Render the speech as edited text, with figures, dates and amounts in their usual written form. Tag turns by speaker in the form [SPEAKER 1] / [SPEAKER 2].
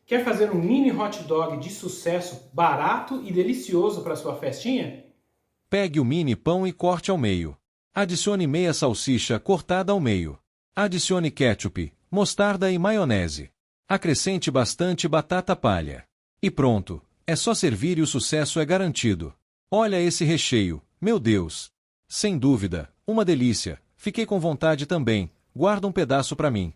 [SPEAKER 1] Quer fazer um mini hot dog de sucesso, barato e delicioso para sua festinha?
[SPEAKER 2] Pegue o mini pão e corte ao meio. Adicione meia salsicha cortada ao meio. Adicione ketchup, mostarda e maionese. Acrescente bastante batata palha. E pronto, é só servir e o sucesso é garantido. Olha esse recheio, meu Deus! Sem dúvida, uma delícia. Fiquei com vontade também. Guarda um pedaço para mim.